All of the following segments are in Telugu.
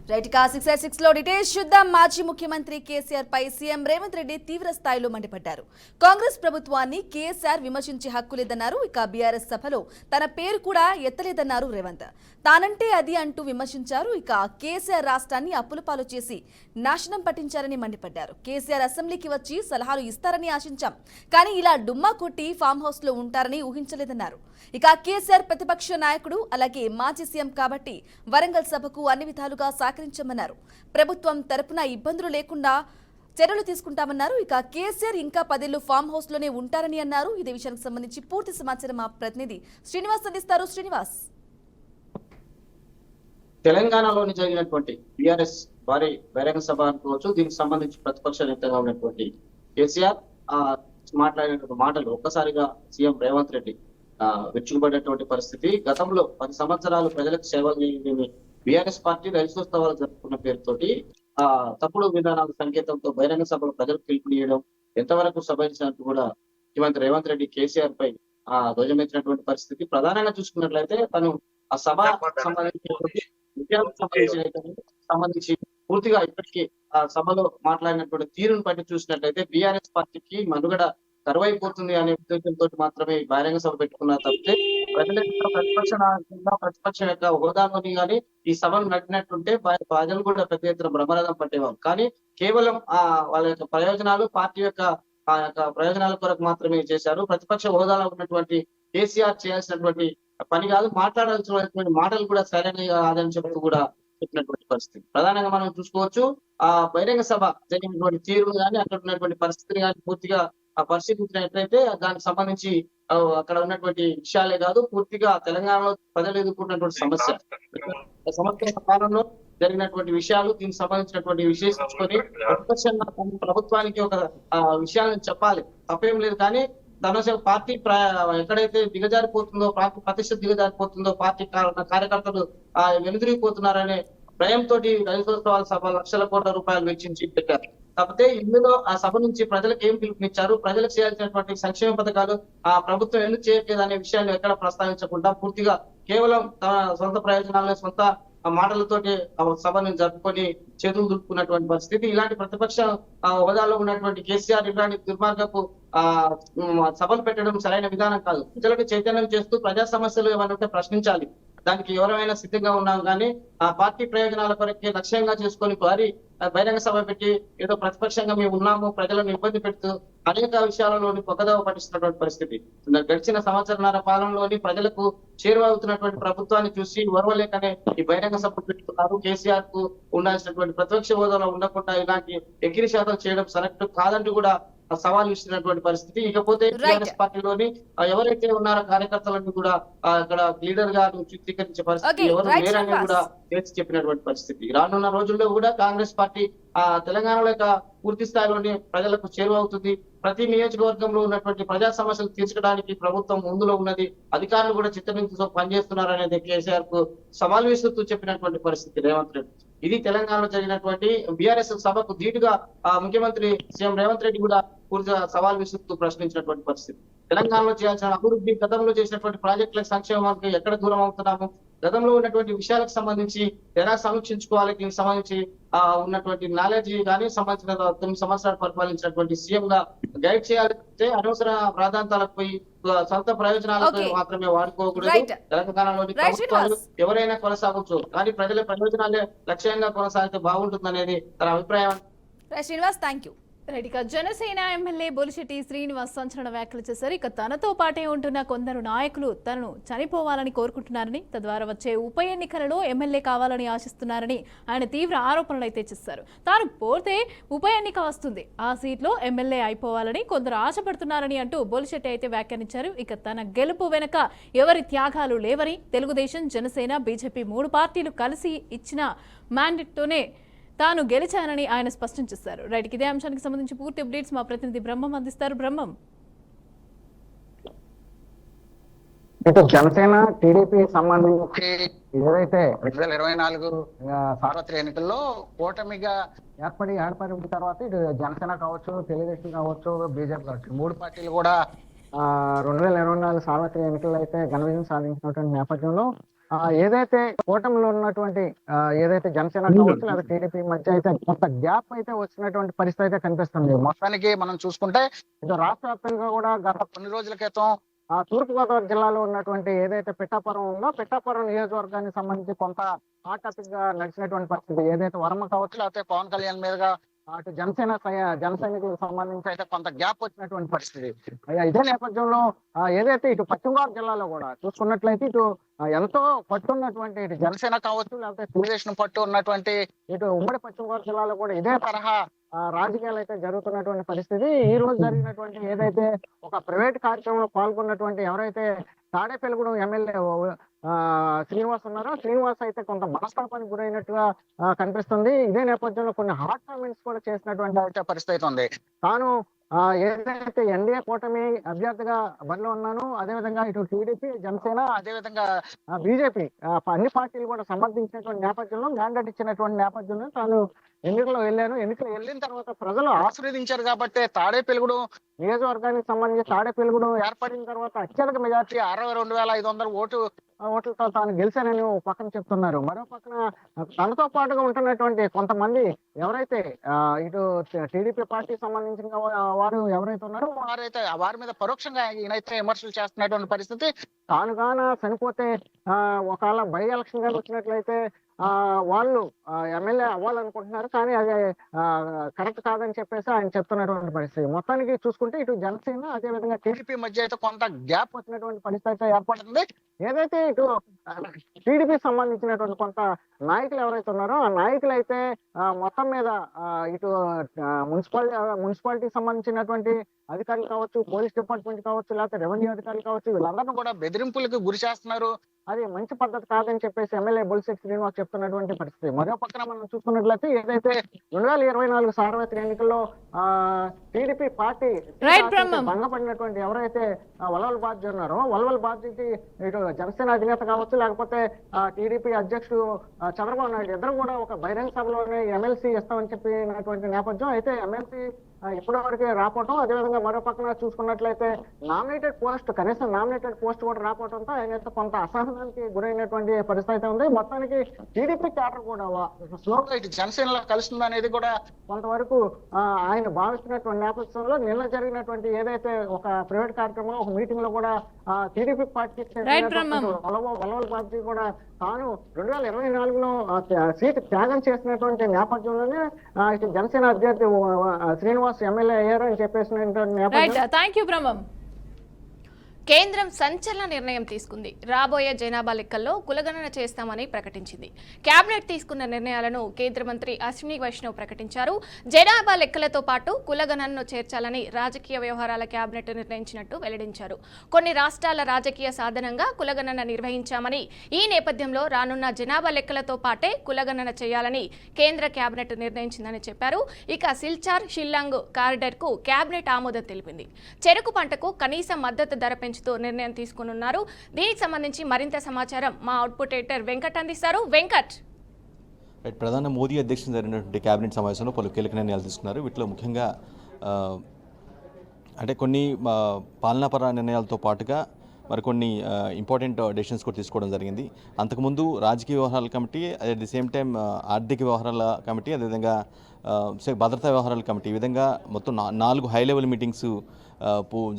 రైట్ కా 6 లో డీటెయిల్స్ చూద్దాం. మాజీ ముఖ్యమంత్రి కేసీఆర్ పై సీఎం రేవంత్ రెడ్డి తీవ్ర స్థాయిలో మండిపడ్డారు. కాంగ్రెస్ ప్రభుత్వాన్ని కేసీఆర్ విమర్శించే హక్కు లేదన్నారు. ఇక బీఆర్ఎస్ సభలో తన పేరు కూడా ఎత్తలేదన్నారు రేవంత్. తానంటే అది అంటూ విమర్శించారు. ఇక కేసీఆర్ రాష్ట్రాన్ని అప్పుల పాలు చేసి నాశనం పట్టించారని మండిపడ్డారు. కేసీఆర్ అసెంబ్లీకి వచ్చి సలహాలు ఇస్తారని ఆశించాం, కానీ ఇలా డుమ్మా కొట్టి ఫామ్ హౌస్ లో ఉంటారని ఊహించలేదన్నారు. ఇక కేసీఆర్ ప్రతిపక్ష నాయకుడు, అలాగే మాజీ సీఎం కాబట్టి వరంగల్ సభకు అన్ని విధాలుగా సహకరించమన్నారు. ప్రభుత్వం తరపున ఇబ్బందులు లేకుండా చర్యలు తీసుకుంటామన్నారు. ఇక కేసీఆర్ ఇంకా 10 ఏళ్లు ఫామ్ హౌస్ లోనే ఉంటారని అన్నారు. ఇదే విషయానికి సంబంధించి పూర్తి సమాచారం మా ప్రతినిధి శ్రీనివాస్ అందిస్తారు. శ్రీనివాస్, తెలంగాణలోని జరిగినటువంటి బీఆర్ఎస్ భారీ బహిరంగ సభ అనుకోవచ్చు. దీనికి సంబంధించి ప్రతిపక్ష నేతగా ఉన్నటువంటి కేసీఆర్ మాట్లాడినటువంటి మాటలు ఒక్కసారిగా సీఎం రేవంత్ రెడ్డి విరుచుకుపడేటువంటి పరిస్థితి. గతంలో 10 సంవత్సరాలు ప్రజలకు సేవలు బీఆర్ఎస్ పార్టీ రైతోత్సవాలు జరుపుకున్న పేరుతోటి తప్పుడు విధానాల సంకేతంతో బహిరంగ సభలో ప్రజలకు పిలుపునియడం ఎంతవరకు సభించినట్టు కూడా ముఖ్యమంత్రి రేవంత్ రెడ్డి కేసీఆర్ పై ధ్వజమెత్తినటువంటి పరిస్థితి. ప్రధానంగా చూసుకున్నట్లయితే తను ఆ సభ సంబంధించి పూర్తిగా ఇప్పటికీ ఆ సభలో మాట్లాడినటువంటి తీరును బట్టి చూసినట్లయితే బీఆర్ఎస్ పార్టీకి మనుగడ కరువైపోతుంది అనే ఉద్దేశంతో మాత్రమే బహిరంగ సభ పెట్టుకున్నారు తప్పితే ప్రజల యొక్క ప్రతిపక్షం యొక్క హోదాలోని కానీ ఈ సభను నడిపినట్టుంటే ప్రజలు కూడా పెద్ద ఎత్తున బ్రహ్మరథం పట్టేవారు. కానీ కేవలం వాళ్ళ యొక్క ప్రయోజనాలు, పార్టీ యొక్క ప్రయోజనాల కొరకు మాత్రమే చేశారు. ప్రతిపక్ష హోదాలో ఉన్నటువంటి కేసీఆర్ చేయాల్సినటువంటి పని కాదు, మాట్లాడాల్సినటువంటి మాటలు కూడా సరైన కాదని చెప్తూ కూడా చెప్పినటువంటి పరిస్థితి. ప్రధానంగా మనం చూసుకోవచ్చు. బహిరంగ సభ జరిగినటువంటి తీరును కానీ అక్కడ ఉన్నటువంటి పరిస్థితిని కానీ పూర్తిగా పరిశీలించినట్లయితే దానికి సంబంధించి అక్కడ ఉన్నటువంటి విషయాలే కాదు, పూర్తిగా తెలంగాణలో ప్రజలు ఎదుర్కొన్నటువంటి సంవత్సర కాలంలో జరిగినటువంటి విషయాలు, దీనికి సంబంధించినటువంటి విశ్లేషించుకొని ప్రతిపక్షంగా ప్రభుత్వానికి ఒక విషయాలను చెప్పాలి, తప్పేం లేదు. కానీ తన పార్టీ ఎక్కడైతే దిగజారిపోతుందో, పార్టీ ప్రతిష్ట దిగజారిపోతుందో, పార్టీ కార్యకర్తలు వెనుదిరిగిపోతున్నారనే భయంతో రైతోత్సవాల సభ లక్షల కోట్ల రూపాయలు వెచ్చించి పెట్టారు. కాకపోతే ఇందులో ఆ సభ నుంచి ప్రజలకు ఏం పిలుపునిచ్చారు, ప్రజలకు చేయాల్సినటువంటి సంక్షేమ పథకాలు ప్రభుత్వం ఎందుకు చేయట్లేదు అనే విషయాన్ని ఎక్కడ ప్రస్తావించకుండా పూర్తిగా కేవలం తన సొంత ప్రయోజనాలను, సొంత మాటలతోటి సభను జరుపుకొని చేతులు దులుపుకున్నటువంటి పరిస్థితి. ఇలాంటి ప్రతిపక్ష హోదాలో ఉన్నటువంటి కేసీఆర్ ఇలాంటి దుర్మార్గపు సభలు పెట్టడం సరైన విధానం కాదు. ప్రజలకు చైతన్యం చేస్తూ ప్రజా సమస్యలు ఏమన్నా ప్రశ్నించాలి, దానికి ఎవరైనా సిద్ధంగా ఉన్నాం. కానీ ఆ పార్టీ ప్రయోజనాల కొరకే లక్ష్యంగా చేసుకొని భారీ బహిరంగ సభ పెట్టి ఏదో ప్రతిపక్షంగా మేము ఉన్నాము, ప్రజలను ఇబ్బంది పెడుతూ అనేక విషయాలలోని పొగదవ పట్టిస్తున్నటువంటి పరిస్థితి. గడిచిన సంవత్సరన్నర పాలనలోని ప్రజలకు చేరువవుతున్నటువంటి ప్రభుత్వాన్ని చూసి ఓర్వలేకనే ఈ బహిరంగ సభ పెట్టుకున్నారు. కేసీఆర్ కు ఉండాల్సినటువంటి ప్రతిపక్ష హోదాలో ఉండకుండా ఇలాంటి ఎగిరి శాతం చేయడం కరెక్ట్ కాదంటూ కూడా సవాల్ ఇస్తున్నటువంటి పరిస్థితి. ఇకపోతే టీఆర్ఎస్ పార్టీలోని ఎవరైతే ఉన్నారో కార్యకర్తలను కూడా అక్కడ లీడర్ గా చిత్రీకరించే పరిస్థితి, ఎవరు లేరని కూడా తేల్చి చెప్పినటువంటి పరిస్థితి. రానున్న రోజుల్లో కూడా కాంగ్రెస్ పార్టీ తెలంగాణలో పూర్తి స్థాయిలోని ప్రజలకు చేరువవుతుంది. ప్రతి నియోజకవర్గంలో ఉన్నటువంటి ప్రజా సమస్యలు తీర్చడానికి ప్రభుత్వం ముందులో ఉన్నది, అధికారులు కూడా చిత్తనింపుతో పనిచేస్తున్నారు అనేది కేసీఆర్ కు సవాల్ విసురుతూ చెప్పినటువంటి పరిస్థితి రేవంత్ రెడ్డి. ఇది తెలంగాణలో జరిగినటువంటి బీఆర్ఎస్ సభకు ధీటుగా ముఖ్యమంత్రి సీఎం రేవంత్ రెడ్డి కూడా పూర్తిగా సవాల్ విసురుతూ ప్రశ్నించినటువంటి పరిస్థితి. తెలంగాణలో చేయాల్సిన అభివృద్ధి, గతంలో చేసినటువంటి ప్రాజెక్టులకు, సంక్షేమానికి ఎక్కడ దూరం అవుతున్నాము, గతంలో ఉన్నటువంటి విషయాలకు సంబంధించి ఎలా సమీక్షించుకోవాలి, దీనికి సంబంధించి ఉన్నటువంటి నాలెడ్జ్ కానీ సంబంధించిన 9 సంవత్సరాలు పరిపాలించినటువంటి సీఎం గా గైడ్ చేయాలంటే అనవసర ప్రాధాన్యతలకు పోయి సొంత ప్రయోజనాలకు మాత్రమే వాడుకోకూడదు. తెలంగాణలోని ప్రభుత్వాలు ఎవరైనా కొనసాగవచ్చు, కానీ ప్రజల ప్రయోజనాలే లక్ష్యంగా కొనసాగితే బాగుంటుంది తన అభిప్రాయం. Srinivas, thank you. ఇక జనసేన ఎమ్మెల్యే బొలిశెట్టి శ్రీనివాస్ సంచలన వ్యాఖ్యలు చేశారు. ఇక తనతో పాటే ఉంటున్న కొందరు నాయకులు తనను చనిపోవాలని కోరుకుంటున్నారని, తద్వారా వచ్చే ఉప ఎన్నికలలో ఎమ్మెల్యే కావాలని ఆశిస్తున్నారని ఆయన తీవ్ర ఆరోపణలు అయితే చేశారు. తాను పోతే ఉప ఎన్నిక వస్తుంది, ఆ సీట్లో ఎమ్మెల్యే అయిపోవాలని కొందరు ఆశపడుతున్నారని అంటూ బొలిశెట్టి అయితే వ్యాఖ్యానించారు. ఇక తన గెలుపు వెనుక ఎవరి త్యాగాలు లేవని, తెలుగుదేశం, జనసేన, బీజేపీ 3 పార్టీలు కలిసి ఇచ్చిన మ్యాండేట్తోనే తాను గెలిచానని ఆయన స్పష్టం చేశారు. రైట్, ఇదే అంశానికి సంబంధించి పూర్తి అప్డేట్స్ మా ప్రతినిధి బ్రహ్మం అందిస్తారు. బ్రహ్మం, జనసేన టీడీపీ సంబంధించి ఏదైతే 2024 సార్వత్రిక ఎన్నికల్లో కూటమిగా ఏర్పడిన తర్వాత ఇటు జనసేన కావచ్చు, తెలుగుదేశం కావచ్చు, బీజేపీ కావచ్చు, 3 పార్టీలు కూడా 2024 సార్వత్రిక ఎన్నికల్లో అయితే ఘన విజయం సాధించినటువంటి నేపథ్యంలో ఏదైతే కూటమిలో ఉన్నటువంటి ఏదైతే జనసేన కావచ్చు లేదా టీడీపీ మధ్య అయితే కొంత గ్యాప్ అయితే వచ్చినటువంటి పరిస్థితి అయితే కనిపిస్తుంది. మొత్తానికి మనం చూసుకుంటే ఇటు రాష్ట్ర వ్యాప్తంగా కూడా గత కొన్ని రోజుల క్రితం తూర్పుగోదావరి జిల్లాలో ఉన్నటువంటి ఏదైతే పిఠాపురం ఉందో పిఠాపురం నియోజకవర్గానికి సంబంధించి కొంత హాట్ టాపిక్ గా నడిచినటువంటి పరిస్థితి. ఏదైతే వర్మ కావచ్చు లేకపోతే పవన్ కళ్యాణ్ మీదుగా అటు జనసైనికులకు సంబంధించి అయితే కొంత గ్యాప్ వచ్చినటువంటి పరిస్థితి. ఇదే నేపథ్యంలో ఏదైతే ఇటు పశ్చిమ గోదావరి జిల్లాలో కూడా చూసుకున్నట్లయితే ఇటు ఎంతో పట్టున్నటువంటి ఇటు జనసేన కావచ్చు లేకపోతే తెలుగుదేశం పట్టు ఉన్నటువంటి ఇటు ఉమ్మడి పశ్చిమ గోదావరి జిల్లాలో కూడా ఇదే తరహా రాజకీయాలు అయితే జరుగుతున్నటువంటి పరిస్థితి. ఈ రోజు జరిగినటువంటి ఏదైతే ఒక ప్రైవేట్ కార్యక్రమంలో పాల్గొన్నటువంటి ఎవరైతే తాడేపల్లిగూడెం ఎమ్మెల్యే శ్రీనివాస్ ఉన్నారో శ్రీనివాస్ అయితే కొంత మనస్తాపానికి గురైనట్టుగా కనిపిస్తుంది. ఇదే నేపథ్యంలో కొన్ని హాట్ కామెంట్స్ కూడా చేసినటువంటి పరిస్థితి ఉంది. తాను ఏదైతే ఎన్డీఏ కూటమి అభ్యర్థిగా బరిలో ఉన్నాను, అదేవిధంగా ఇటు టీడీపీ జనసేన అదేవిధంగా బీజేపీ అన్ని పార్టీలు కూడా సమర్థించినటువంటి నేపథ్యంలో మ్యాండేట్ ఇచ్చినటువంటి నేపథ్యంలో తాను ఎన్నికల్లో వెళ్ళిన తర్వాత ప్రజలు ఆశీర్వదించారు కాబట్టి తాడేపల్లిగూడెం నియోజకవర్గానికి సంబంధించి తాడేపల్లిగూడెం ఏర్పడిన తర్వాత అత్యధిక మెజార్టీ 62,500 ఓట్లతో తాను గెలిచానని ఒక పక్కన చెప్తున్నారు. మరో పక్కన తనతో పాటుగా ఉంటున్నటువంటి కొంతమంది ఎవరైతే ఇటు టీడీపీ పార్టీకి సంబంధించిన వారు ఎవరైతే ఉన్నారో వారి మీద పరోక్షంగా ఈయనైతే విమర్శలు చేస్తున్నటువంటి పరిస్థితి. తానుగాన చనిపోతే ఒకవేళ బై ఎలక్షన్ గా వచ్చినట్లయితే వాళ్ళు ఎమ్మెల్యే అవ్వాలనుకుంటున్నారు, కానీ అది కరెక్ట్ కాదని చెప్పేసి ఆయన చెప్తున్నటువంటి పరిస్థితి. మొత్తానికి చూసుకుంటే ఇటు జనసేన అదేవిధంగా టీడీపీ మధ్య అయితే కొంత గ్యాప్ వచ్చినటువంటి పరిస్థితి అయితే ఏర్పడుతుంది. ఏదైతే ఇటు టీడీపీ సంబంధించినటువంటి కొంత నాయకులు ఎవరైతే ఉన్నారో ఆ నాయకులు అయితే మొత్తం మీద ఇటు మున్సిపాలిటీకి సంబంధించినటువంటి అధికారులు కావచ్చు, పోలీస్ డిపార్ట్మెంట్ కావచ్చు, లేకపోతే రెవెన్యూ అధికారులు కావచ్చు, వీళ్ళందరినీ కూడా బెదిరింపులకు గురి చేస్తున్నారు. అది మంచి పద్ధతి కాదని చెప్పేసి ఎమ్మెల్యే బొలిశెట్టి శ్రీనివాస్ చెప్తున్నటువంటి పరిస్థితి. మరో పక్కన మనం చూసుకున్నట్లయితే ఏదైతే 2024 సార్వత్రిక ఎన్నికల్లో టీడీపీ పార్టీ భంగపడినటువంటి ఎవరైతే వలవల బాధ్యులు ఉన్నారో వలవల బాధ్యతకి ఇటు జనసేన అధినేత కావచ్చు లేకపోతే టీడీపీ అధ్యక్షుడు చంద్రబాబు నాయుడు ఇద్దరు కూడా ఒక బహిరంగ సభలోనే ఎమ్మెల్సీ ఇస్తామని చెప్పినటువంటి నేపథ్యం అయితే ఎమ్మెల్సీ ఇప్పటి వరకు రావటం, అదేవిధంగా మరో పక్కన చూసుకున్నట్లయితే కనీసం నామినేటెడ్ పోస్ట్ కూడా రావటంతో ఆయన కొంత అసహనానికి గురైనటువంటి పరిస్థితి ఉంది. మొత్తానికి టీడీపీ క్యాడర్ కూడా స్లోగా ఇటు జనసేనలో కలుస్తుంది అనేది కూడా కొంతవరకు ఆయన భావిస్తున్నటువంటి నేపథ్యంలో నిన్న జరిగినటువంటి ఏదైతే ఒక ప్రైవేట్ కార్యక్రమంలో ఒక మీటింగ్ లో కూడా టీడీపీ పార్టీ వలవల పార్టీ కూడా తాను 2024లో సీటు త్యాగం చేసినటువంటి నేపథ్యంలోనే జనసేన అభ్యర్థి శ్రీనివాస్ ఎమ్మెల్యే అయ్యారు అని చెప్పేసినటువంటి నేపథ్యం. కేంద్రం సంచలన నిర్ణయం తీసుకుంది. రాబోయే జనాభా లెక్కల్లో కులగణన చేస్తామని ప్రకటించింది. కేబినెట్ తీసుకున్న నిర్ణయాలను కేంద్ర మంత్రి అశ్విని వైష్ణవ్ ప్రకటించారు. జనాభా లెక్కలతో పాటు కులగణనను చేర్చాలని రాజకీయ వ్యవహారాల కేబినెట్ నిర్ణయించినట్టు వెల్లడించారు. కొన్ని రాష్ట్రాల రాజకీయ సాధనంగా కులగణన నిర్వహించామని, ఈ నేపథ్యంలో రానున్న జనాభా లెక్కలతో పాటే కులగణన చేయాలని కేంద్ర కేబినెట్ నిర్ణయించిందని చెప్పారు. ఇక సిల్చార్ షిల్లాంగ్ కారిడార్ కు కేబినెట్ ఆమోదం తెలిపింది. చెరకు పంటకు కనీస మద్దతు ధర నిర్ణయం తీసుకున్నారు. దీనికి సంబంధించి మరింత సమాచారం మా అవుట్పుట్ ఎడిటర్ వెంకట్ అందిస్తారు. వెంకట్, ప్రధాని మోదీ అధ్యక్షతన జరిగినటువంటి కేబినెట్ సమావేశంలో పలు కీలక నిర్ణయాలు తీసుకున్నారు. వీటిలో ముఖ్యంగా అంటే కొన్ని పాలనాపర నిర్ణయాలతో పాటుగా మరికొన్ని ఇంపార్టెంట్ డెసిషన్స్ కూడా తీసుకోవడం జరిగింది. అంతకుముందు రాజకీయ వ్యవహారాల committee, at the same time ఆర్థిక వ్యవహారాల కమిటీ, అదేవిధంగా భద్రతా వ్యవహారాల కమిటీ, ఈ విధంగా మొత్తం 4 హై లెవెల్ మీటింగ్స్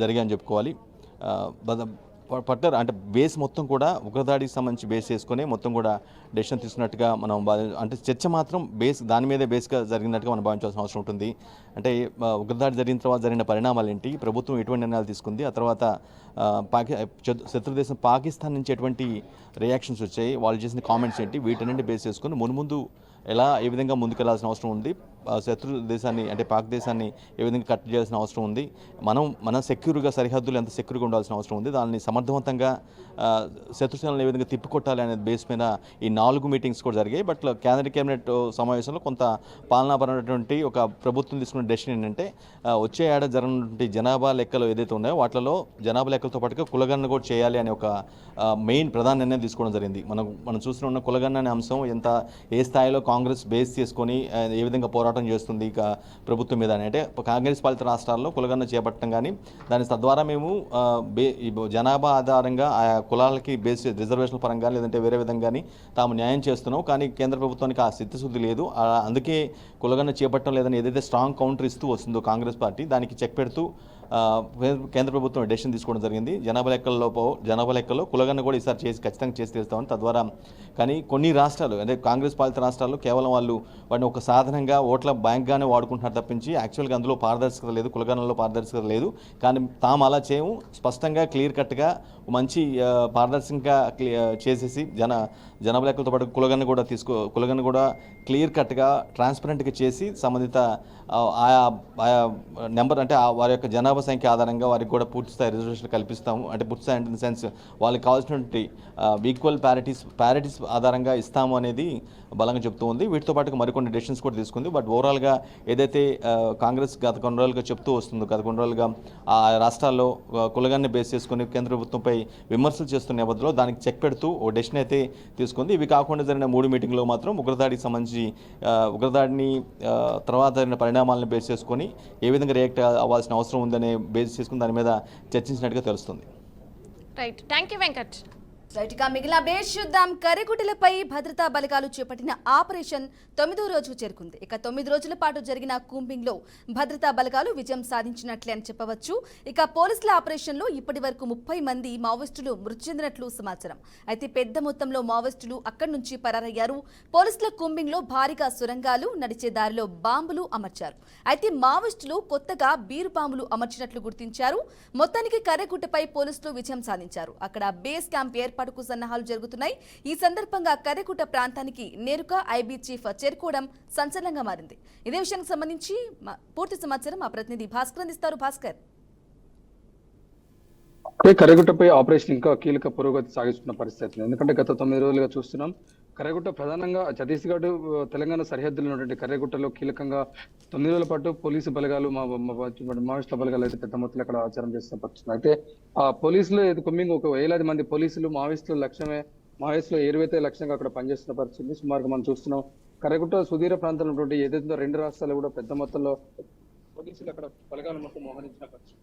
జరిగాయని చెప్పుకోవాలి. అంటే బేస్ మొత్తం కూడా ఉగ్రదాడికి సంబంధించి బేస్ చేసుకొని మొత్తం కూడా డెసిషన్ తీసుకున్నట్టుగా మనం అంటే చర్చ మాత్రం దాని మీదే బేస్గా జరిగినట్టుగా మనం భావించాల్సిన అవసరం ఉంటుంది. అంటే ఉగ్రదాడి జరిగిన తర్వాత జరిగిన పరిణామాలు ఏంటి, ప్రభుత్వం ఎటువంటి నిర్ణయాలు తీసుకుంది, ఆ తర్వాత శత్రుదేశం పాకిస్తాన్ నుంచి ఎటువంటి రియాక్షన్స్ వచ్చాయి, వాళ్ళు చేసిన కామెంట్స్ ఏంటి, వీటన్నింటి బేస్ చేసుకొని మున్ముందు ఏ విధంగా ముందుకెళ్లాల్సిన అవసరం ఉంది, శత్రు దేశాన్ని అంటే పాక్ దేశాన్ని ఏ విధంగా కట్ చేయాల్సిన అవసరం ఉంది, మనం సెక్యూర్గా సరిహద్దులు ఎంత సెక్యూర్గా ఉండాల్సిన అవసరం ఉంది, దాన్ని సమర్థవంతంగా శత్రుసేనలను ఏ విధంగా తిప్పికొట్టాలి అనే బేస్ మీద ఈ 4 మీటింగ్స్ కూడా జరిగాయి. బట్ కేంద్ర కేబినెట్ సమావేశంలో కొంత పాలనాపరమైనటువంటి ఒక ప్రభుత్వం తీసుకున్న డెసిషన్ ఏంటంటే వచ్చే ఏడాది జరగనున్నటువంటి జనాభా లెక్కలు ఏదైతే ఉన్నాయో వాటిలో జనాభా లెక్కలతో పాటుగా కులగణన కూడా చేయాలి అనే ఒక మెయిన్ ప్రధాన నిర్ణయం తీసుకోవడం జరిగింది. మనం చూస్తున్న కులగణన అనే అంశం ఏ స్థాయిలో కాంగ్రెస్ బేస్ చేసుకొని ఏ విధంగా పోరాటం చేస్తుంది ఇక ప్రభుత్వం మీద అంటే కాంగ్రెస్ పాలిత రాష్ట్రాల్లో కులగణన చేపట్టడం కానీ దాని తద్వారా మేము జనాభా ఆధారంగా ఆయా కులాలకి బేస్ రిజర్వేషన్ పరంగా లేదంటే వేరే విధంగా తాము న్యాయం చేస్తున్నాం. కానీ కేంద్ర ప్రభుత్వానికి ఆ చిత్తశుద్ధి లేదు. అందుకే కులగణన చేపట్టడం లేదని ఏదైతే స్ట్రాంగ్ కౌంటర్ ఇస్తూ వస్తుందో కాంగ్రెస్ పార్టీ దానికి చెక్ పెడుతూ కేంద్ర ప్రభుత్వం డెసిషన్ తీసుకోవడం జరిగింది. జనాభా లెక్కల్లో కులగణన కూడా ఈసారి ఖచ్చితంగా చేసి తీస్తామని. తద్వారా కానీ కొన్ని రాష్ట్రాలు అంటే కాంగ్రెస్ పాలిత రాష్ట్రాల్లో కేవలం వాటిని ఒక సాధనంగా ఓట్ల బ్యాంక్గానే వాడుకుంటున్నారు తప్పించి యాక్చువల్గా అందులో పారదర్శకత లేదు, కులగణనలో పారదర్శకత లేదు. కానీ తాము అలా చేయము, స్పష్టంగా క్లియర్ కట్గా మంచి పారదర్శకంగా చేసేసి జనాభా లెక్కలతో పాటు కులగణన కూడా క్లియర్ కట్గా ట్రాన్స్పరెంట్గా చేసి సంబంధిత ఆయా నెంబర్ అంటే వారి యొక్క జనాభా సంఖ్య ఆధారంగా వారికి కూడా పూర్తిస్థాయి రిజర్వేషన్ కల్పిస్తాము. అంటే పూర్తిస్థాయి ఇన్ ద సెన్స్ వాళ్ళకి కావాల్సినటువంటి ఈక్వల్ ప్యారిటీస్ ఆధారంగా ఇస్తాము అనేది బలంగా చెప్తూ ఉంది. వీటితో పాటు మరికొన్ని డెసిషన్స్ కూడా తీసుకుంది. బట్ ఓవరాల్గా ఏదైతే కాంగ్రెస్ గత కొన్ని రోజులుగా చెప్తూ వస్తుందో గత కొన్ని రోజులుగా ఆ రాష్ట్రాల్లో కులగణన బేస్ చేసుకుని కేంద్ర ప్రభుత్వంపై విమర్శలు చేస్తున్న నేపథ్యంలో దానికి చెక్ పెడుతూ ఓ డెసిషన్ అయితే తీసుకుంది. ఇవి కాకుండా జరిగిన 3 మీటింగ్లో మాత్రం ఉగ్రదాడికి సంబంధించి ఉగ్రదాడిని తర్వాత జరిగిన పరిణామాలను బేస్ చేసుకొని ఏ విధంగా రియాక్ట్ అవ్వాల్సిన అవసరం ఉందనే బేస్ చేసుకుని దాని మీద చర్చించినట్టుగా తెలుస్తుంది. Right, thank you Venkat. రైట్గా మిగిలిన అప్డేట్స్ చూద్దాం. కర్రెగుట్టలపై భద్రతా బలగాలు చేపట్టిన ఆపరేషన్ 9వ రోజుకు చేరుకుంది. ఇక 9 రోజుల పాటు జరిగిన కూంబింగ్ లో భద్రతా బలగాలు విజయం సాధించినట్లే అని చెప్పవచ్చు. ఇక పోలీసుల ఆపరేషన్ లో ఇప్పటి వరకు 30 మంది మావోయిస్టులు మృతి చెందినట్లు సమాచారం. అయితే పెద్ద మొత్తంలో మావోయిస్టులు అక్కడి నుంచి పరారయ్యారు. పోలీసుల కూంబింగ్ లో భారీగా సొరంగాలు, నడిచే దారిలో బాంబులు అమర్చారు. అయితే మావోయిస్టులు కొత్తగా బీరు బాంబులు అమర్చినట్లు గుర్తించారు. మొత్తానికి కర్రెగుట్టపై పోలీసులు విజయం సాధించారు. అక్కడ బేస్ క్యాంప్ ఏర్పాటుకు సన్నాహాలు జరుగుతున్నాయి. ఈ సందర్భంగా కర్రెగుట్ట ప్రాంతానికి నేరుగా ఐబీ చీఫ్ చేరుకోవడం సంచలనంగా మారింది. ఇదే విషయానికి సంబంధించి పూర్తి సమాచారం మా ప్రతినిధి భాస్కర్ అందిస్తారు. భాస్కర్, కర్రెగుట్టపై ఆపరేషన్ ఇంకా కీలక పురోగతి సాగిస్తున్న పరిస్థితి. ఎందుకంటే గత 9 రోజులుగా చూస్తున్నాం కర్రెగుట్ట ప్రధానంగా ఛత్తీస్గఢ్ తెలంగాణ సరిహద్దులో ఉన్నటువంటి కర్రెగుట్టలో కీలకంగా 9 రోజుల పాటు పోలీసు బలగాలు మావోయిస్టుల బలగాలు అయితే పెద్ద మొత్తంలో అక్కడ ఆచారం చేస్తున్న పరిస్థితి. అయితే ఆ పోలీసులు కొమ్మింగ్ ఒక 1000 మంది పోలీసులు మావోయిస్టుల లక్ష్యమే మావోయిస్టులు ఏరువైతే లక్ష్యంగా అక్కడ పనిచేస్తున్న పరిస్థితి సుమారుగా మనం చూస్తున్నాం. కర్రెగుట్ట సుదీర ప్రాంతంలో ఉన్నటువంటి ఏదైతే 2 రాష్ట్రాలు కూడా పెద్ద మొత్తంలో పోలీసులు అక్కడ బలగాలు మొత్తం మోహరించిన పరిస్థితి.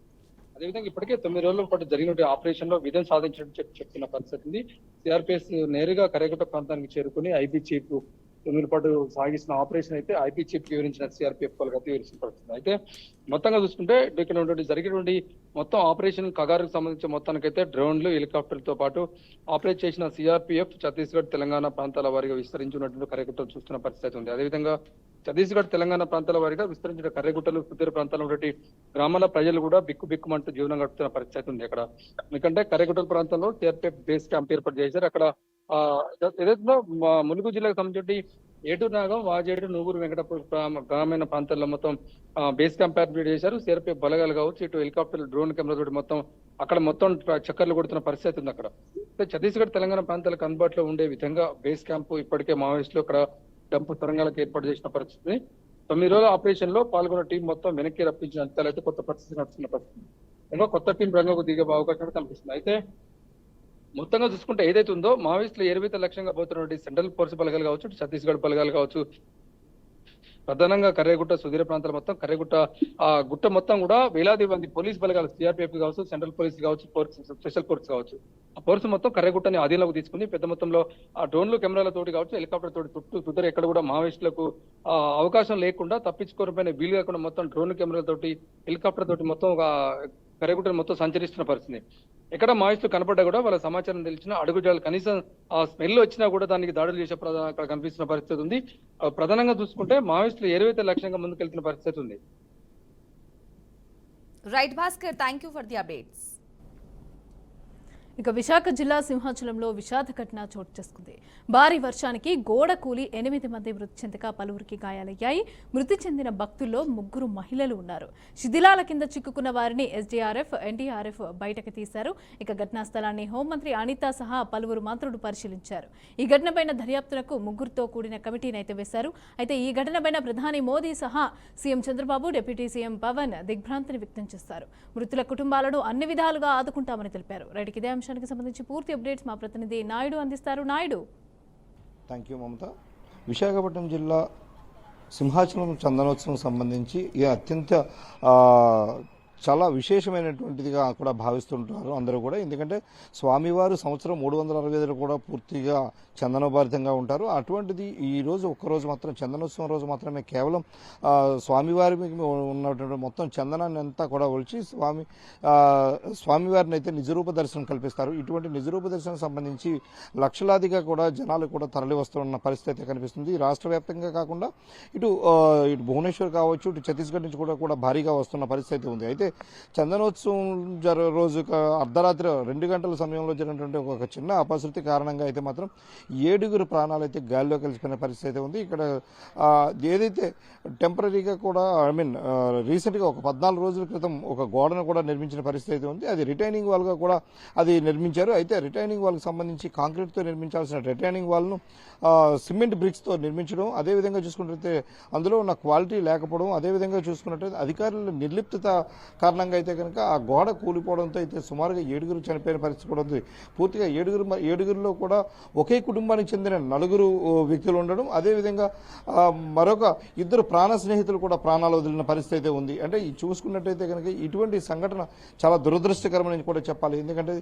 అదేవిధంగా ఇప్పటికే 9 రోజుల పాటు జరిగిన ఆపరేషన్ లో విజయం సాధించినట్టు చెప్తున్న పరిస్థితి ఉంది. సిఆర్పిఎస్ నేరుగా కర్రెగుట్ట ప్రాంతానికి చేరుకుని ఐబీ చీఫ్ 9 రోజుల పాటు సాగిస్తున్న ఆపరేషన్ అయితే ఐబీ చీఫ్ వివరించిన సిఆర్పిఎఫ్ వాళ్ళకి వివరించిన పరిస్థితి. అయితే మొత్తంగా చూసుకుంటే ఇక్కడ జరిగినటువంటి మొత్తం ఆపరేషన్ కగారుకు సంబంధించిన మొత్తానికైతే డ్రోన్లు, హెలికాప్టర్లతో పాటు ఆపరేట్ చేసిన సిఆర్పిఎఫ్ ఛత్తీస్గఢ్, తెలంగాణ ప్రాంతాల వారిగా విస్తరించినట్లు కర్రెగుట్టలు చూస్తున్న పరిస్థితి ఉంది. అదేవిధంగా ఛత్తీస్గఢ్, తెలంగాణ ప్రాంతాల వారిగా విస్తరించిన కర్రెగుట్టలు సుదీర ప్రాంతాల్లో ఉన్నటువంటి గ్రామాల ప్రజలు కూడా బిక్కుమంటూ జీవనం గడుపుతున్న పరిస్థితి ఉంది అక్కడ. ఎందుకంటే కర్రెగుట్టల ప్రాంతంలో సిఆర్పిఎఫ్ బేస్ క్యాంప్ ఏర్పాటు చేశారు. అక్కడ ఏదైతే ములుగు జిల్లాకు సంబంధించి ఏటునాగం, వాజేడు, నూగూరు, వెంకటపూర్ గ్రామీణ ప్రాంతాల్లో మొత్తం బేస్ క్యాంప్ ఏర్పాటు చేశారు. సిఆర్పిఎఫ్ బలగాలు కావచ్చు, ఇటు హెలికాప్టర్, డ్రోన్ కెమెరా తోటి మొత్తం అక్కడ మొత్తం చక్కర్లు కొడుతున్న పరిస్థితి ఉంది అక్కడ. ఛత్తీస్గఢ్, తెలంగాణ ప్రాంతాలకు అందుబాటులో ఉండే విధంగా బేస్ క్యాంప్ ఇప్పటికే మావోయిస్టులు అక్కడ డంపు తరంగాలకు ఏర్పాటు చేసిన పరిస్థితి. 9 రోజుల ఆపరేషన్ లో పాల్గొన్న టీం మొత్తం వెనక్కి రప్పించిన అంశాలు అయితే కొత్త పరిస్థితి నడుస్తున్న పరిస్థితి. ఇంకా కొత్త టీం రంగంకు దిగే అవకాశం కనిపిస్తుంది. అయితే మొత్తంగా చూసుకుంటే ఏదైతే ఉందో మావోయిస్టులు ఏరువైతే లక్ష్యంగా పోతున్నటువంటి సెంట్రల్ ఫోర్స్ బలగాలు కావచ్చు, ఛత్తీస్గఢ్ బలగాలు కావచ్చు, ప్రధానంగా కర్రెగుట్ట సుదీర ప్రాంతాలు మొత్తం కర్రెగుట్ట గుట్ట మొత్తం కూడా వేలాది మంది పోలీస్ బలగాలు సిఆర్పిఎఫ్ కావచ్చు, సెంట్రల్ పోలీస్ కావచ్చు, స్పెషల్ ఫోర్స్ కావచ్చు, ఆ ఫోర్స్ మొత్తం కర్రెగుట్టని అధీనంలోకి తీసుకుని పెద్ద మొత్తంలో ఆ డ్రోన్లు, కెమెరాలతోటి కావచ్చు, హెలికాప్టర్ తోటి చుట్టూ ఎక్కడ కూడా మావోయిస్టులకు అవకాశం లేకుండా తప్పించుకోకపోయిన వీలు కాకుండా మొత్తం డ్రోన్లు, కెమెరాలతోటి, హెలికాప్టర్ తోటి మొత్తం ఒక కర్రెగుట్టను మొత్తం సంచరిస్తున్న పరిస్థితి. ఎక్కడ మావోయిస్టులు కనపడ్డా కూడా వాళ్ళ సమాచారం తెలిసిన అడుగుజాలు కనీసం ఆ స్మెల్ వచ్చినా కూడా దానికి దాడులు చేసే అక్కడ కనిపిస్తున్న పరిస్థితి ఉంది. ప్రధానంగా చూసుకుంటే మావోయిస్టులు ఏరువైతే లక్ష్యంగా ముందుకెళ్తున్న పరిస్థితి ఉంది. Right Bhaskar, thank you for the updates. ఇక విశాఖ జిల్లా సింహాచలంలో విషాద ఘటన చోటు చేసుకుంది. భారీ వర్షానికి గోడ కూలి 8 మంది మృతి చెందగా పలువురికి గాయాలయ్యాయి. మృతి చెందిన భక్తుల్లో 3 మహిళలు ఉన్నారు. శిథిలాల కింద చిక్కుకున్న వారిని ఎస్డీఆర్ఎఫ్, ఎన్డీఆర్ఎఫ్ బయటకు తీశారు. ఇక ఘటనా స్థలాన్ని హోంమంత్రి అనిత సహా పలువురు మంత్రులు పరిశీలించారు. ఈ ఘటనపైన దర్యాప్తునకు 3తో కూడిన కమిటీని అయితే వేశారు. అయితే ఈ ఘటనపైన ప్రధాని మోదీ సహా CM Chandrababu, deputy CM Pawan దిగ్భ్రాంతిని వ్యక్తం చేశారు. మృతుల కుటుంబాలను అన్ని విధాలుగా ఆదుకుంటామని తెలిపారు. రైట్కి ఇదే అంశానికి సంబంధించి పూర్తి అప్డేట్స్ మా ప్రతినిధి నాయుడు అందిస్తారు. నాయుడు. థ్యాంక్ యూ మమత. విశాఖపట్నం జిల్లా సింహాచలం చందనోత్సవం సంబంధించి ఇది అత్యంత చాలా విశేషమైనటువంటిదిగా కూడా భావిస్తుంటారు అందరూ కూడా. ఎందుకంటే స్వామివారు సంవత్సరం 365 కూడా పూర్తిగా చందనోభారితంగా ఉంటారు. అటువంటిది ఈ రోజు ఒక్కరోజు మాత్రం చందనోత్సవం రోజు మాత్రమే కేవలం స్వామివారి ఉన్నటువంటి మొత్తం చందనాన్ని అంతా కూడా ఒలిచి స్వామివారిని అయితే నిజరూప దర్శనం కల్పిస్తారు. ఇటువంటి నిజరూప దర్శనం సంబంధించి లక్షలాదిగా కూడా జనాలు కూడా తరలి వస్తున్న పరిస్థితి అయితే కనిపిస్తుంది. రాష్ట్ర వ్యాప్తంగా కాకుండా ఇటు భువనేశ్వర్ కావచ్చు, ఇటు ఛత్తీస్గఢ్ నుంచి కూడా భారీగా వస్తున్న పరిస్థితి ఉంది. అయితే చందనోత్సవం రోజు అర్ధరాత్రి 2 గంటల సమయంలో జరిగినటువంటి ఒక చిన్న అపశృతి కారణంగా అయితే మాత్రం 7 ప్రాణాలు అయితే గాలిలో కలిసిపోయిన పరిస్థితి అయితే ఉంది. ఇక్కడ ఏదైతే టెంపరీగా కూడా రీసెంట్గా ఒక 14 రోజుల క్రితం ఒక గోడను కూడా నిర్మించిన పరిస్థితి అయితే ఉంది. అది రిటైనింగ్ వాల్గా కూడా అది నిర్మించారు. అయితే రిటైనింగ్ వాల్కి సంబంధించి కాంక్రీట్తో నిర్మించాల్సిన రిటైనింగ్ వాల్ను సిమెంట్ బ్రిక్స్తో నిర్మించడం, అదేవిధంగా చూసుకున్నట్లయితే అందులో ఉన్న క్వాలిటీ లేకపోవడం, అదేవిధంగా చూసుకున్నట్లయితే అధికారుల నిర్లిప్తత కారణంగా అయితే కనుక ఆ గోడ కూలిపోవడంతో అయితే సుమారుగా 7 చనిపోయిన పరిస్థితి కూడా ఉంది. పూర్తిగా 7గురిలో కూడా ఒకే కుటుంబానికి చెందిన 4 వ్యక్తులు ఉండడం, అదేవిధంగా మరొక 2 ప్రాణ స్నేహితులు కూడా ప్రాణాలు వదిలిన పరిస్థితి అయితే ఉంది. అంటే చూసుకున్నట్టయితే కనుక ఇటువంటి సంఘటన చాలా దురదృష్టకరమని కూడా చెప్పాలి. ఎందుకంటే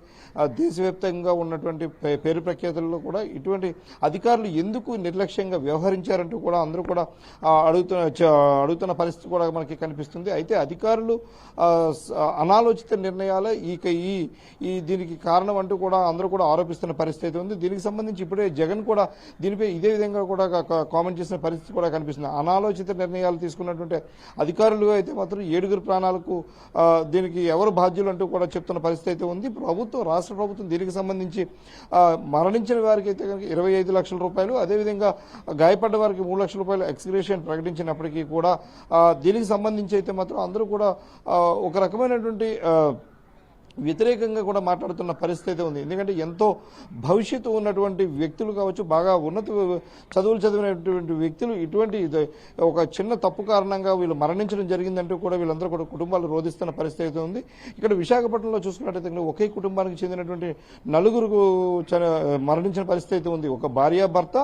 దేశవ్యాప్తంగా ఉన్నటువంటి పేరు ప్రఖ్యాతుల్లో కూడా ఇటువంటి అధికారులు ఎందుకు నిర్లక్ష్యంగా వ్యవహరించారంటూ కూడా అందరూ కూడా అడుగుతున్న పరిస్థితి కూడా మనకి కనిపిస్తుంది. అయితే అధికారులు అనాలోచిత నిర్ణయాలే దీనికి కారణం అంటూ కూడా అందరూ కూడా ఆరోపిస్తున్న పరిస్థితి ఉంది. దీనికి సంబంధించి ఇప్పుడే జగన్ కూడా దీనిపై ఇదే విధంగా కూడా కామెంట్ చేసిన పరిస్థితి కూడా కనిపిస్తుంది. అనాలోచిత నిర్ణయాలు తీసుకున్నటువంటి అధికారులు అయితే మాత్రం 7 ప్రాణాలకు దీనికి ఎవరు బాధ్యులు అంటూ కూడా చెప్తున్న పరిస్థితి అయితే ఉంది. రాష్ట్ర ప్రభుత్వం దీనికి సంబంధించి మరణించిన వారికి అయితే కనుక 25 లక్షల రూపాయలు, అదేవిధంగా గాయపడ్డ వారికి 3 లక్షల రూపాయలు ఎక్స్గ్రేషన్ ప్రకటించినప్పటికీ కూడా దీనికి సంబంధించి అయితే మాత్రం అందరూ కూడా ఒక రకమైనటువంటి వ్యతిరేకంగా కూడా మాట్లాడుతున్న పరిస్థితి ఉంది. ఎందుకంటే ఎంతో భవిష్యత్తు ఉన్నటువంటి వ్యక్తులు కావచ్చు, బాగా ఉన్నత చదువులు చదివినటువంటి వ్యక్తులు ఇటువంటి ఒక చిన్న తప్పు కారణంగా వీళ్ళు మరణించడం జరిగిందంటూ కూడా వీళ్ళందరూ కూడా కుటుంబాలు రోధిస్తున్న పరిస్థితి ఉంది. ఇక్కడ విశాఖపట్నంలో చూసుకున్నట్టయితే ఒకే కుటుంబానికి చెందినటువంటి 4 మరణించిన పరిస్థితి ఉంది. ఒక భార్య, భర్త,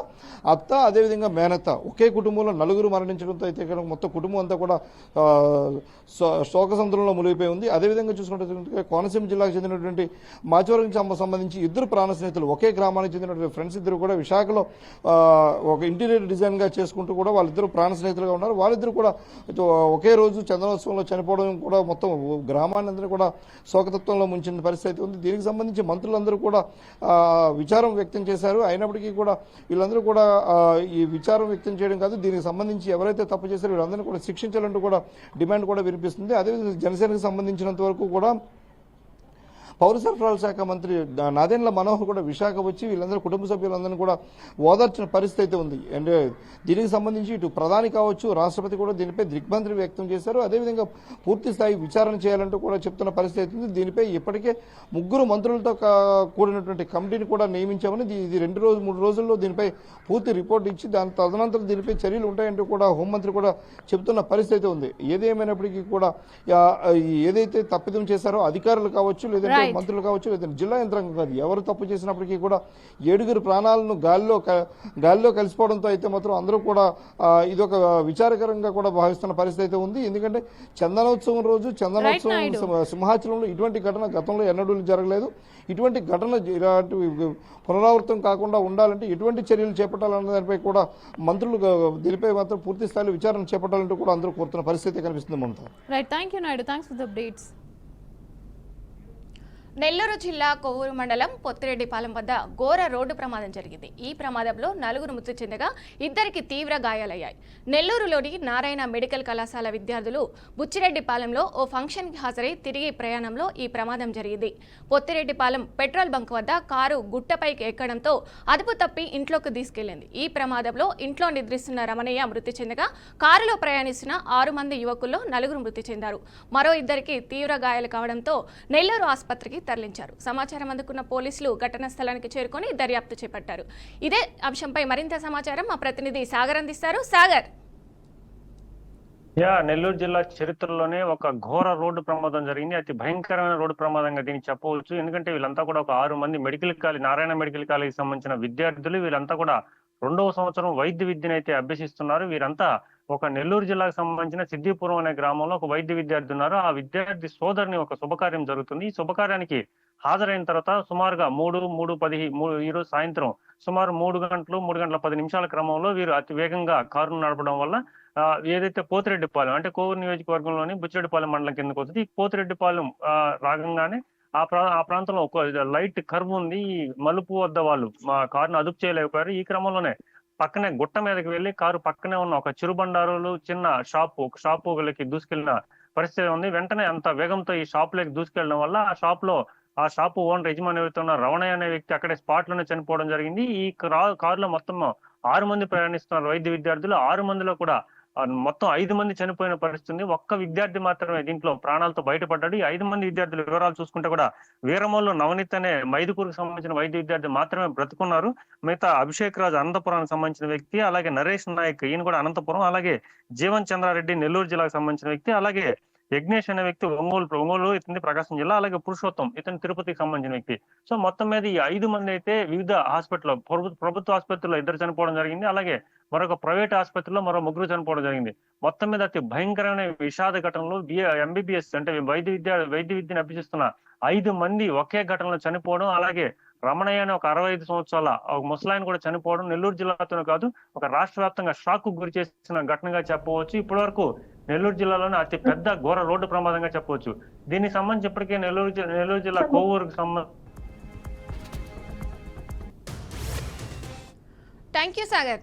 అత్త, అదేవిధంగా మేనత్త, ఒకే కుటుంబంలో 4 మరణించడంతో అయితే మొత్తం కుటుంబం అంతా కూడా శోకసముద్రంలో మునిగిపోయి ఉంది. అదేవిధంగా చూసుకున్నట్లయితే కోనసీమ జిల్లాకు చెందినటువంటి మాచవరం సంబంధించి 2 ప్రాణ స్నేహితులు, ఒకే గ్రామానికి చెందినటువంటి ఫ్రెండ్స్ 2 కూడా విశాఖలో ఒక ఇంటీరియర్ డిజైన్ గా చేసుకుంటూ కూడా వాళ్ళిద్దరు ప్రాణ స్నేహితులుగా ఉన్నారు. వాళ్ళిద్దరు కూడా ఒకే రోజు చందనోత్సవంలో చనిపోవడం కూడా మొత్తం గ్రామాన్ని అందరూ కూడా శోకతత్వంలో ముంచిన పరిస్థితి ఉంది. దీనికి సంబంధించి మంత్రులందరూ కూడా విచారం వ్యక్తం చేశారు. అయినప్పటికీ కూడా వీళ్ళందరూ కూడా ఈ విచారం వ్యక్తం చేయడం కాదు, దీనికి సంబంధించి ఎవరైతే తప్పు చేశారో వీళ్ళందరినీ కూడా శిక్షించాలంటూ కూడా డిమాండ్ కూడా వినిపిస్తుంది. అదేవిధంగా జనసేనకు సంబంధించినంత వరకు కూడా పౌర సరఫరాల శాఖ మంత్రి నాదెండ్ల మనోహర్ కూడా విశాఖ వచ్చి వీళ్ళందరూ కుటుంబ సభ్యులందరినీ కూడా ఓదార్చిన పరిస్థితి అయితే ఉంది. అండ్ దీనికి సంబంధించి ఇటు ప్రధాని కావచ్చు, రాష్ట్రపతి కూడా దీనిపై దిగ్భ్రాంతి వ్యక్తం చేశారు. అదేవిధంగా పూర్తి స్థాయి విచారణ చేయాలంటూ కూడా చెప్తున్న పరిస్థితి ఉంది. దీనిపై ఇప్పటికే 3 మంత్రులతో కూడినటువంటి కమిటీని కూడా నియమించామని, ఇది 2-3 రోజుల్లో దీనిపై పూర్తి రిపోర్ట్ ఇచ్చి దాని తదనంతరం దీనిపై చర్యలు ఉంటాయంటూ కూడా హోంమంత్రి కూడా చెబుతున్న పరిస్థితి ఉంది. ఏదేమైనప్పటికీ కూడా ఏదైతే తప్పిదం చేశారో అధికారులు కావచ్చు, లేదంటే మంత్రులు కావచ్చు, లేదంటే జిల్లా యంత్రాంగం కాదు, ఎవరు తప్పు చేసినప్పటికీ కూడా 7 ప్రాణాలను గాలిలో కలిసిపోవడంతో అయితే మాత్రం అందరూ కూడా ఇదొక విచారకరంగా కూడా భావిస్తున్న పరిస్థితి అయితే ఉంది. ఎందుకంటే చందనోత్సవం రోజు సింహాచలంలో ఇటువంటి ఘటన గతంలో ఎన్నడూ జరగలేదు. ఇటువంటి ఘటన ఇలాంటి పునరావృతం కాకుండా ఉండాలంటే ఎటువంటి చర్యలు చేపట్టాలన్న దానిపై కూడా మంత్రులు దీనిపై మాత్రం పూర్తి స్థాయిలో విచారణ చేపట్టాలంటూ కూడా అందరూ కోరుతున్న పరిస్థితి కనిపిస్తుంది. Mamata. Right, thank you Naidu, thanks for the updates. Nellore జిల్లా కొవ్వూరు మండలం పొత్తిరెడ్డిపాలెం వద్ద ఘోర రోడ్డు ప్రమాదం జరిగింది. ఈ ప్రమాదంలో 4 మృతి చెందగా 2కి తీవ్ర గాయాలయ్యాయి. నెల్లూరులోని నారాయణ మెడికల్ కళాశాల విద్యార్థులు బుచ్చిరెడ్డిపాలెంలో ఓ ఫంక్షన్కి హాజరై తిరిగి ప్రయాణంలో ఈ ప్రమాదం జరిగింది. పొత్తిరెడ్డిపాలెం పెట్రోల్ బంక్ వద్ద కారు గుట్టపైకి ఎక్కడంతో అదుపు తప్పి ఇంట్లోకి తీసుకెళ్లింది. ఈ ప్రమాదంలో ఇంట్లో నిద్రిస్తున్న రమణయ్య మృతి చెందగా కారులో ప్రయాణిస్తున్న 6 మంది యువకుల్లో 4 మృతి చెందారు. మరో 2కి తీవ్ర గాయాలు కావడంతో నెల్లూరు ఆసుపత్రికి తరలించారు. సమాచారం అందుకున్న పోలీసులు ఘటనా స్థలానికి చేరుకొని దర్యాప్తు చేపట్టారు. ఇదే అంశంపై మరింత సమాచారం మా ప్రతినిధి సాగర్ అందిస్తారు. సాగర్. నెల్లూరు జిల్లా చరిత్రలోనే ఒక ఘోర రోడ్డు ప్రమాదం జరిగింది. అతి భయంకరమైన రోడ్డు ప్రమాదంగా దీన్ని చెప్పవచ్చు. ఎందుకంటే వీళ్ళంతా కూడా ఒక 6 మంది నారాయణ మెడికల్ కాలేజీకి సంబంధించిన విద్యార్థులు. వీళ్ళంతా కూడా 2వ సంవత్సరం వైద్య విద్యను అయితే అభ్యసిస్తున్నారు. వీరంతా ఒక నెల్లూరు జిల్లాకు సంబంధించిన సిద్దిపురం అనే గ్రామంలో ఒక వైద్య విద్యార్థి ఉన్నారు. ఆ విద్యార్థి సోదరుని ఒక శుభకార్యం జరుగుతుంది. ఈ శుభకార్యానికి హాజరైన తర్వాత సుమారుగా 3:10 ఈరోజు సాయంత్రం సుమారు 3 గంటల 10 నిమిషాల క్రమంలో వీరు అతి వేగంగా కారును నడపడం వల్ల ఏదైతే పోతిరెడ్డిపాలెం అంటే కోవూరు నియోజకవర్గంలోని బుచ్చిరెడ్డిపాలెం మండలం కిందకు వస్తుంది. ఈ పోతిరెడ్డిపాలెం రాగంగానే ఆ ప్రాంతంలో ఒక లైట్ కర్వ్ ఉంది. ఈ మలుపు వద్ద వాళ్ళు కారును అదుపు చేయలేకపోయారు. ఈ క్రమంలోనే పక్కనే గుట్ట మీదకి వెళ్లి కారు పక్కనే ఉన్న ఒక చిరుబండారులు చిన్న షాపులకి దూసుకెళ్లిన పరిస్థితి ఉంది. వెంటనే అంత వేగంతో ఈ షాపులకి దూసుకెళ్లడం వల్ల ఆ షాపు ఓనర్ యజమాని ఎవరైతే ఉన్న రమణయ్య అనే వ్యక్తి అక్కడే స్పాట్ లోనే చనిపోవడం జరిగింది. ఈ కారులో మొత్తం 6 మంది ప్రయాణిస్తున్నారు వైద్య విద్యార్థులు. 6 మందిలో కూడా మొత్తం 5 మంది చనిపోయిన పరిస్థితి. ఒక్క విద్యార్థి మాత్రమే దీంట్లో ప్రాణాలతో బయటపడ్డాడు. ఈ 5 మంది విద్యార్థుల వివరాలు చూసుకుంటే కూడా వీరమల్లు నవనీత్ అనే మైదుకూరుకు సంబంధించిన వైద్య విద్యార్థి మాత్రమే బ్రతుకున్నారు. మిగతా అభిషేక్ రాజ్ అనంతపురానికి సంబంధించిన వ్యక్తి, అలాగే నరేష్ నాయక్ ఈయన కూడా అనంతపురం, అలాగే జీవన్ చంద్రారెడ్డి నెల్లూరు జిల్లాకు సంబంధించిన వ్యక్తి, అలాగే యజ్ఞేష్ అనే వ్యక్తి ఒంగోలు ఇతని ప్రకాశం జిల్లా, అలాగే పురుషోత్తం ఇతని తిరుపతికి సంబంధించిన వ్యక్తి. సో మొత్తం మీద ఈ 5 మంది అయితే వివిధ హాస్పిటల్లో ప్రభుత్వ ఆసుపత్రిలో 2 చనిపోవడం జరిగింది. అలాగే మరొక ప్రైవేట్ ఆసుపత్రిలో మరో 3 చనిపోవడం జరిగింది. మొత్తం మీద అతి భయంకరమైన విషాద ఘటనలో ఎంబీబీఎస్ అంటే వైద్య విద్యను అభ్యసిస్తున్న 5 మంది ఒకే ఘటనలో చనిపోవడం, అలాగే రమణయ్య అనే ఒక 65 సంవత్సరాల ఒక ముసలాయన కూడా చనిపోవడం నెల్లూరు జిల్లాతోనే కాదు ఒక రాష్ట్ర వ్యాప్తంగా షాక్ కు గురి చేసిన ఘటనగా చెప్పవచ్చు. ఇప్పటి వరకు నెల్లూరు జిల్లాలోనే అతి పెద్ద ఘోర రోడ్డు ప్రమాదంగా చెప్పవచ్చు. దీనికి సంబంధించి ఇప్పటికే నెల్లూరు జిల్లా కొవ్వూరుకు సంబంధించి. Thank you Sagar.